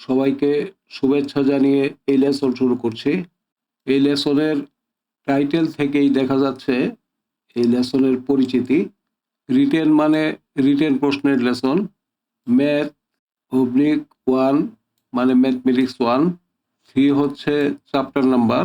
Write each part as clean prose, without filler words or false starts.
সবাইকে শুভেচ্ছা জানিয়ে এই লেসন শুরু করছি। এই লেসনের টাইটেল থেকেই দেখা যাচ্ছে এই লেসনের পরিচিতি। রিটেন মানে রিটেন প্রশ্নের লেসন। ম্যাথ অবলিক 1 মানে ম্যাথমেটিক্স 1। 3 হচ্ছে চ্যাপ্টার নাম্বার।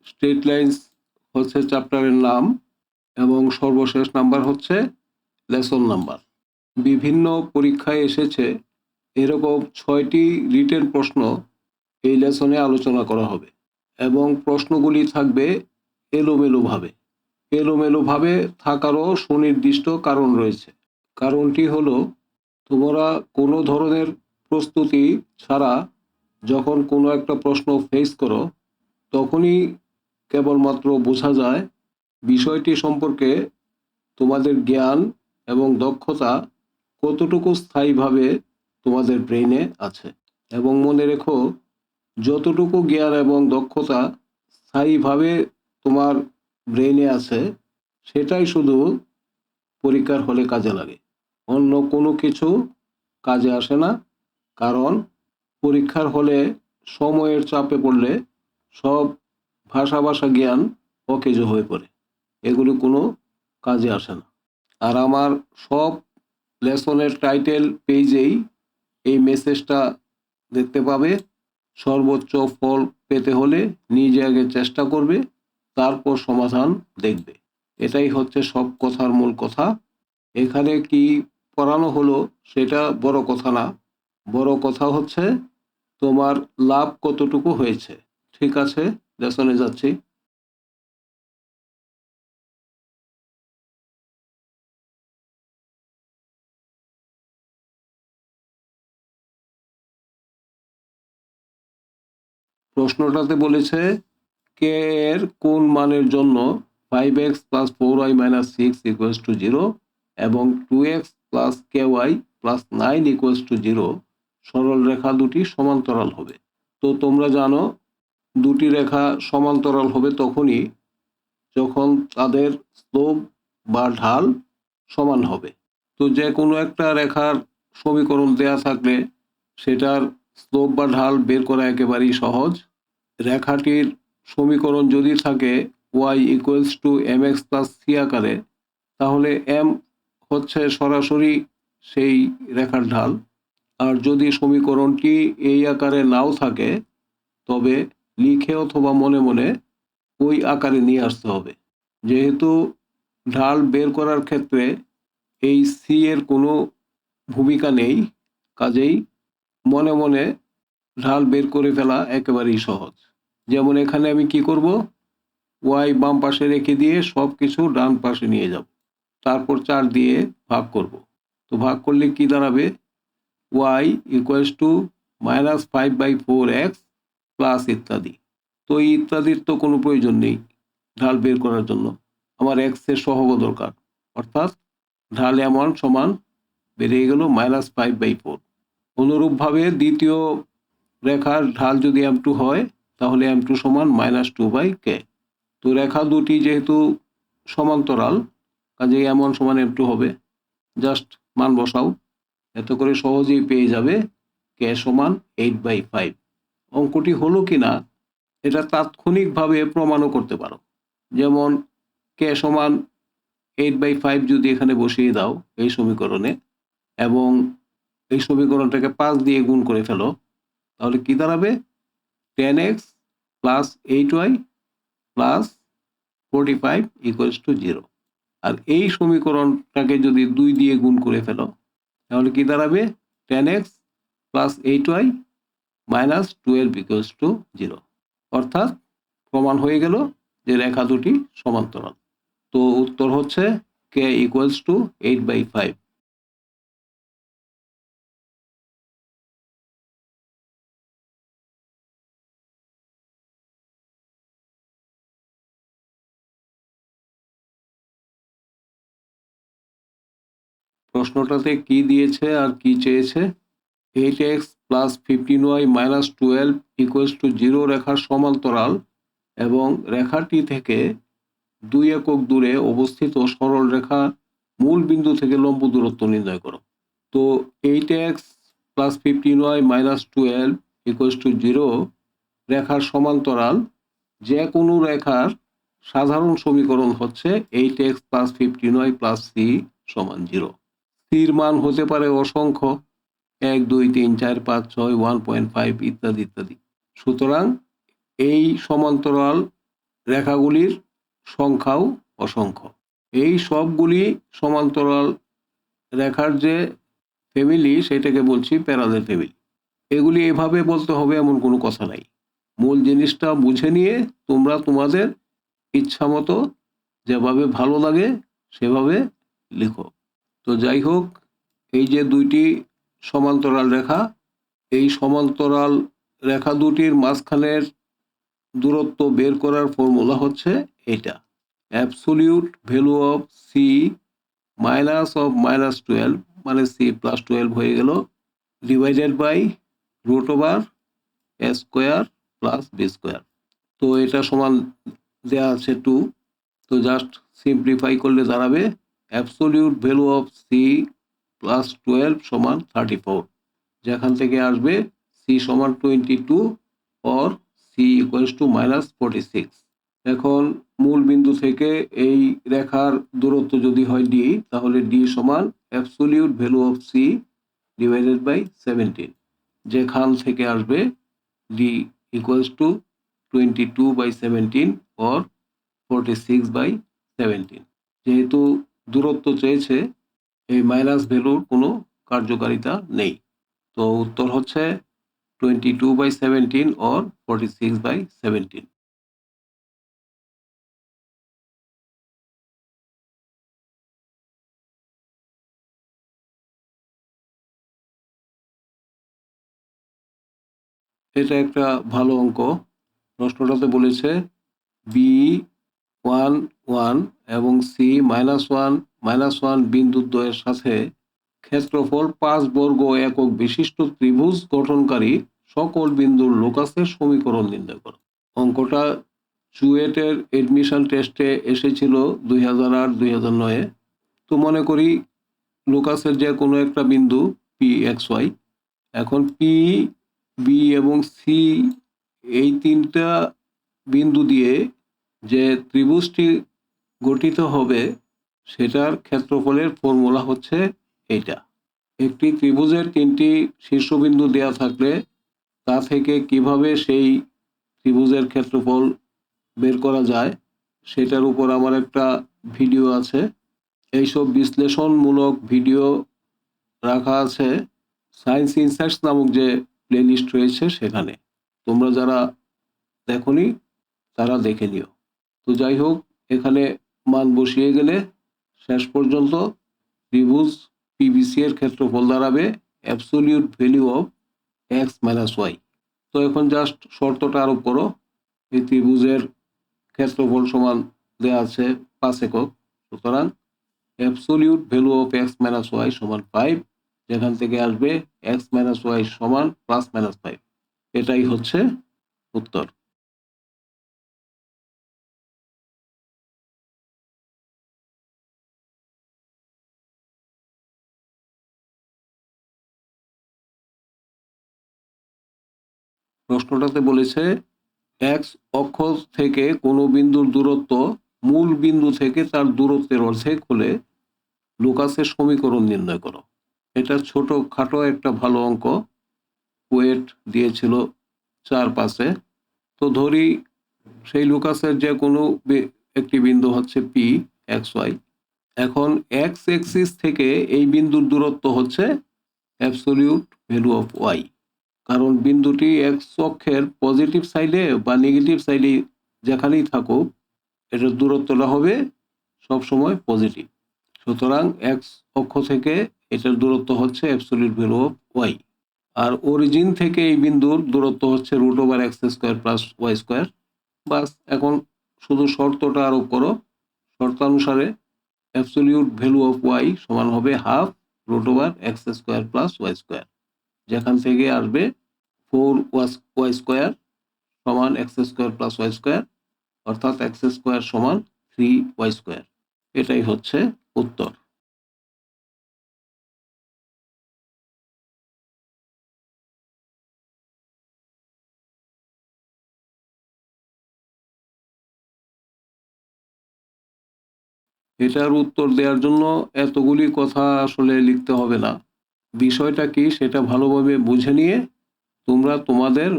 স্ট্রেট লাইন্স হচ্ছে চ্যাপ্টারের নাম এবং সর্বশেষ নাম্বার হচ্ছে লেসন নাম্বার। বিভিন্ন পরীক্ষায় এসেছে এরকম 6টি রিটেন প্রশ্ন এই লেসনে আলোচনা করা হবে এবং প্রশ্নগুলি থাকবে এলোমেলোভাবে। এলোমেলোভাবে থাকারও সুনির্দিষ্ট কারণ রয়েছে। কারণটি হলো তোমরা কোনো ধরনের প্রস্তুতি ছাড়া যখন কোনো একটা প্রশ্ন ফেস করো তখনই কেবলমাত্র বোঝা যায় বিষয়টি সম্পর্কে তোমাদের জ্ঞান এবং দক্ষতা কতটুকু স্থায়ীভাবে তোমাদের ব্রেইনে আছে। এবং মনে রেখো, যতটুকু জ্ঞান এবং দক্ষতা স্থায়ীভাবে তোমার ব্রেইনে আছে সেটাই শুধু পরীক্ষার হলে কাজে লাগে, অন্য কোনো কিছু কাজে আসে না। কারণ পরীক্ষার হলে সময়ের চাপে পড়লে সব ভাষা জ্ঞান অকেজো হয়ে পড়ে, এগুলো কোনো কাজে আসে না। আর আমার সব লেসনের টাইটেল পেজেই এই মেসেজটা দেখতে পাবে। সর্বোচ্চ ফল পেতে হলে নিজে আগে চেষ্টা করবে, তারপর সমাধান দেখবে। এটাই হচ্ছে সব কথার মূল কথা। এখানে কি পড়ানো হলো সেটা বড় কথা না, বড় কথা হচ্ছে তোমার লাভ কতটুকু হয়েছে। ঠিক আছে, লেসনে যাচ্ছি। প্রশ্নটাতে বলেছে কে এর কোন মানের জন্য 5x plus 4y minus 6 equals to 0 এবং 2x plus ky plus 9 equals to 0 সরল রেখা দুটি সমান্তরাল হবে। তো তোমরা জানো দুটি রেখা সমান্তরাল হবে তখনই যখন তাদের স্লোপ বা ঢাল সমান হবে। তো যে কোনো একটা রেখার সমীকরণ দেয়া থাকলে সেটার স্লোপ বা ঢাল বের করা একেবারেই সহজ। রেখাটির সমীকরণ যদি থাকে y equals to mx plus c আকারে, তাহলে m হচ্ছে সরাসরি সেই রেখার ঢাল। আর যদি সমীকরণটি এই আকারে নাও থাকে তবে লিখে অথবা মনে মনে ওই আকারে নিয়ে আসতে হবে। যেহেতু ঢাল বের করার ক্ষেত্রে এই সি এর কোনো ভূমিকা নেই, কাজেই মনে মনে ঢাল বের করে ফেলা একেবারেই সহজ। যেমন এখানে আমি কি করব, ওয়াই বাম পাশে রেখে দিয়ে সব কিছু ডান পাশে নিয়ে যাব, তারপর 4 দিয়ে ভাগ করব। তো ভাগ করলে কি দাঁড়াবে, Y equals to minus 5/4x plus ইত্যাদি। তো এই ইত্যাদির তো কোনো প্রয়োজন নেই ঢাল বের করার জন্য, আমার এক্স এর সহগ দরকার, অর্থাৎ ঢাল এমন সমান বেরিয়ে গেল -5/4। অনুরূপভাবে দ্বিতীয় রেখার ঢাল যদি m2 হয় তাহলে m2 সমান -2/k। তো রেখা দুটি যেহেতু সমান্তরাল কাজেই m1 সমান m2 হবে। জাস্ট মান বসাও, এত করে সহজেই পেয়ে যাবে k সমান 8/5। অঙ্কটি হলো কিনা এটা তাৎক্ষণিকভাবে প্রমাণও করতে পারো। যেমন k সমান 8/5 যদি এখানে বসিয়ে দাও এই সমীকরণে এবং এই সমীকরণটাকে 5 দিয়ে গুণ করে ফেলো, তাহলে কি দাঁড়াবে, 10x plus 8y plus 45 equals to 0। আর এই সমীকরণটাকে যদি 2 দিয়ে গুণ করে ফেলো তাহলে কি দাঁড়াবে, 10x plus 8y minus 12 equals to 0। অর্থাৎ প্রমাণ হয়ে গেল যে রেখা দুটি সমান্তরাল। তো উত্তর হচ্ছে k ইকুয়ালস টু 8/5। প্রশ্নটাতে কি দিয়েছে আর কি চেয়েছে, 8x plus 15y minus 12 equals to 0 রেখার সমান্তরাল এবং রেখাটি থেকে 2 একক দূরে অবস্থিত সরল রেখা মূল বিন্দু থেকে লম্ব দূরত্ব নির্ণয় করো। তো 8x plus 15y minus 12 equals to 0 রেখার সমান্তরাল যে কোনো রেখার সাধারণ সমীকরণ হচ্ছে 8x plus 15y plus c সমান 0। সির মান হতে পারে অসংখ্য 1 2 3 4 5 6 1.5 ইত্যাদি ইত্যাদি। সুতরাং এই সমান্তরাল রেখাগুলির সংখ্যাও অসংখ্য। এই সবগুলি সমান্তরাল রেখার যে ফ্যামিলি সেটাকে বলছি প্যারালাল ফ্যামিলি। এগুলি এভাবে বলতে হবে এমন কোনো কথা নাই। মূল জিনিসটা বুঝে নিয়ে তোমরা তোমাদের ইচ্ছা মতো যেভাবে ভালো লাগে সেভাবে লিখো। তো যাই হোক, এই যে দুইটি সমান্তরাল রেখা, এই সমান্তরাল রেখা দুটির মাঝখানের দূরত্ব বের করার ফর্মুলা হচ্ছে এটা, absolute value of C minus of -12 মানে সি প্লাস 12 হয়ে গেল, divided by root over A square plus B square. তো এটা সমান দেওয়া আছে 2, তো জাস্ট সিম্পলিফাই করলে দাঁড়াবে absolute value of C plus 12 সমান 34, যেখান থেকে আসবে সি সমান 22 অর সি ইকুয়ালস টু -46। এখন মূল বিন্দু থেকে এই রেখার দূরত্ব যদি হয় ডি, তাহলে ডি সমান absolute value of C divided by 17, যেখান থেকে আসবে ডি ইকুয়ালস টু 22/17 অর 46/17। যেহেতু দূরত্ব চেয়েছে, এই মাইনাস ভ্যালুর কোনো কার্যকারিতা নেই, তো উত্তর হচ্ছে 22/17 অর 46/17। এটা একটা ভালো অঙ্ক। প্রশ্নটাতে বলেছে B11 এবং C-1 বিন্দুদ্বয়ের সাথে ক্ষেত্রফল 5 বর্গ একক বিশিষ্ট ত্রিভুজ গঠনকারী সকল বিন্দুর লোকাসের সমীকরণ নির্ণয় করো। অঙ্কটা চুয়েটের এডমিশন টেস্টে এসেছিল 2008 2009-এ। তো মনে করি লোকাসের যে কোনো একটা বিন্দু PXY, এখন পি, বি এবং সি এই তিনটা বিন্দু দিয়ে যে ত্রিভুজটি গঠিত হবে সেটার ক্ষেত্রফলের ফর্মুলা হচ্ছে এইটা। একটি ত্রিভুজের 3টি শীর্ষবিন্দু দেওয়া থাকলে তা থেকে কিভাবে সেই ত্রিভুজের ক্ষেত্রফল বের করা যায় সেটার উপর আমার একটা ভিডিও আছে। এইসব বিশ্লেষণমূলক ভিডিও রাখা আছে সায়েন্স ইনসাইটস নামক যে প্লেলিস্ট রয়েছে সেখানে। তোমরা যারা দেখোনি তারা দেখে নিও। তো যাই হোক, এখানে মান বসিয়ে গেলে শেষ পর্যন্ত ত্রিভুজ পিবিসি এর ক্ষেত্রফল দাঁড়াবে absolute value of X minus Y. তো এখন জাস্ট শর্তটা আরোপ করো। এই ত্রিভুজের ক্ষেত্রফল সমান দেওয়া আছে 5 একক, সুতরাং absolute value of X minus Y সমান 5, যেখান থেকে আসবে এক্স মাইনাস ওয়াই সমান +-5। এটাই হচ্ছে উত্তর। প্রশ্নটাতে বলেছে এক্স অক্ষ থেকে কোনো বিন্দুর দূরত্ব মূল বিন্দু থেকে তার দূরত্বের অর্ধেক হলে লুকাসের সমীকরণ নির্ণয় করো। এটা ছোট খাটো একটা ভালো অঙ্ক, ওয়েট দিয়েছিল 4-5-এ। তো ধরি সেই লুকাসের যে কোনো একটি বিন্দু হচ্ছে পি এক্স ওয়াই। এখন এক্স এক্সিস থেকে এই বিন্দুর দূরত্ব হচ্ছে অ্যাবসোলিউট ভ্যালু অফ ওয়াই, কারণ বিন্দুটি এক্স অক্ষের পজিটিভ সাইডে বা নেগেটিভ সাইডে যেখানেই থাকুক এটার দূরত্বটা হবে সবসময় পজিটিভ। সুতরাং এক্স অক্ষ থেকে এটার দূরত্ব হচ্ছে অ্যাবসোলিউট ভ্যালু অফ ওয়াই। আর অরিজিন থেকে এই বিন্দুর দূরত্ব হচ্ছে √x² + y²। বাস, এখন শুধু শর্তটা আরোপ করো। শর্তানুসারে অ্যাবসোলিউট ভ্যালু অফ ওয়াই সমান হবে হাফ √x² + y², যেখান থেকে আসবে 4y² সমান x² + y², অর্থাৎ x² সমান 3y²। এটাই হচ্ছে উত্তর। এটার উত্তর দেওয়ার জন্য এতগুলি কথা আসলে লিখতে হবে না। বিষয়টা কি সেটা ভালোভাবে বুঝে নিয়ে তোমরা তোমাদের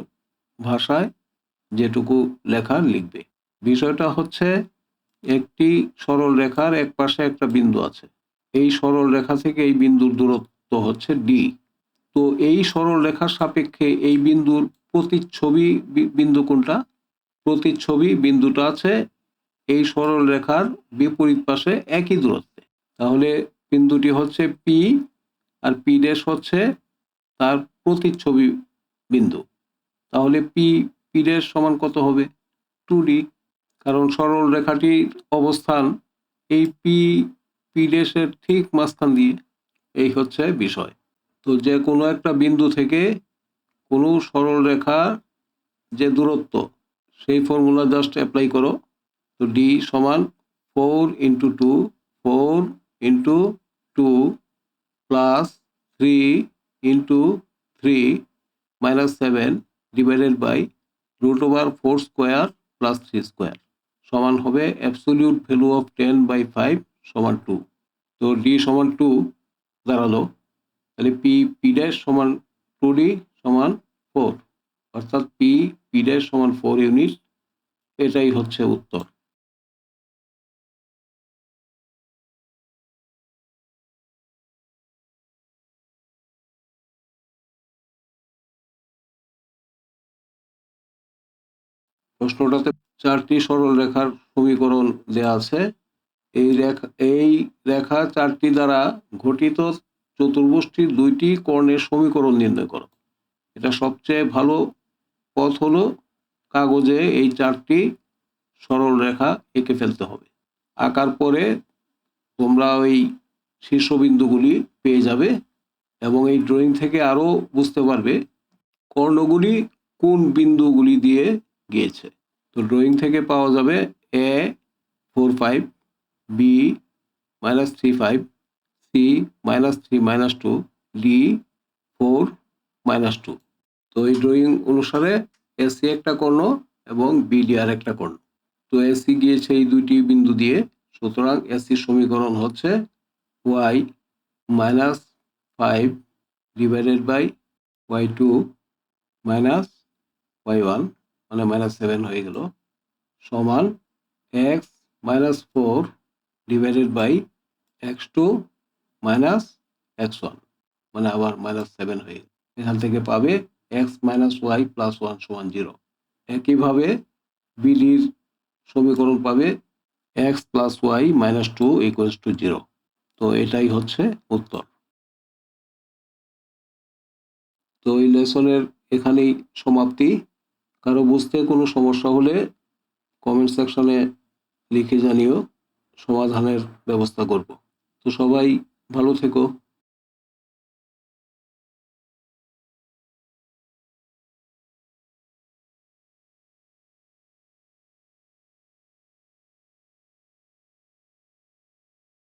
ভাষায় যেটুকু লেখার লিখবে। বিষয়টা হচ্ছে একটি সরল রেখার এক পাশে একটা বিন্দু আছে। এই সরল রেখা থেকে এই বিন্দুর দূরত্ব হচ্ছে ডি। তো এই সরল রেখার সাপেক্ষে এই বিন্দুর প্রতিচ্ছবি বিন্দু কোনটা? প্রতিচ্ছবি বিন্দুটা আছে এই সরল রেখার বিপরীত পাশে একই দূরত্বে। তাহলে বিন্দুটি হচ্ছে পি, আর পি ড্যাশ হচ্ছে তার প্রতিচ্ছবি বিন্দু। তাহলে পি ড্যাশ সমান কত হবে? 2d। কারণ সরল রেখাটির অবস্থান এই পি ড্যাশের ঠিক মাঝখান দিয়ে। এই হচ্ছে বিষয়। তো যে কোনো একটা বিন্দু থেকে কোনো সরল রেখা যে দূরত্ব, সেই ফর্মুলা জাস্ট অ্যাপ্লাই করো। তো ডি সমান 4 × 2, 4 × 2 plus 3 × 3 minus 7 divided by √4 square plus 3 square সমান হবে অ্যাবসলিউট ভ্যালু অফ 10/5 সমান 2। তো ডি সমান 2 দাঁড়ালো। তাহলে পি ড্যাশ সমান 2d সমান 4, অর্থাৎ পি ড্যাশ সমান 4 ইউনিট। এটাই হচ্ছে উত্তর। প্রশ্নটাতে 4টি সরল রেখার সমীকরণ দেয়া আছে। এই রেখা 4টি দ্বারা গঠিত চতুর্ভুজটির 2টি কর্ণের সমীকরণ নির্ণয় করো। এটা সবচেয়ে ভালো পথ হলো কাগজে এই 4টি সরল রেখা এঁকে ফেলতে হবে। আঁকার পরে তোমরা ওই শীর্ষবিন্দুগুলি পেয়ে যাবে এবং এই ড্রয়িং থেকে আরো বুঝতে পারবে কর্ণগুলি কোন বিন্দুগুলি দিয়ে গিয়েছে। তো ড্রয়িং থেকে পাওয়া যাবে এ 4 5, বি -3 5, সি -3 -2, ডি 4 -2। তো এই ড্রয়িং অনুসারে এসি একটা কর্ণ এবং বিডি আর একটা কর্ণ। তো এসি গিয়েছে এই 2টি বিন্দু দিয়ে, সুতরাং এসি সমীকরণ হচ্ছে y -5 divided by y2 -y1 মানে -7 হয়ে গেল সমান x -4 divided by x2 -x1 মানে আবার -7 হয়ে গেল। এখান থেকে পাবে x - y + 1 = 0। একইভাবে বিডির সমীকরণ পাবে x + y - 2 = 0। তো এটাই হচ্ছে উত্তর। তো এই লেসনের এখানেই সমাপ্তি। কারো বুঝতে কোনো সমস্যা হলে কমেন্ট সেকশনে লিখে জানিও, সমাধানের ব্যবস্থা করব। তো সবাই ভালো থেকো।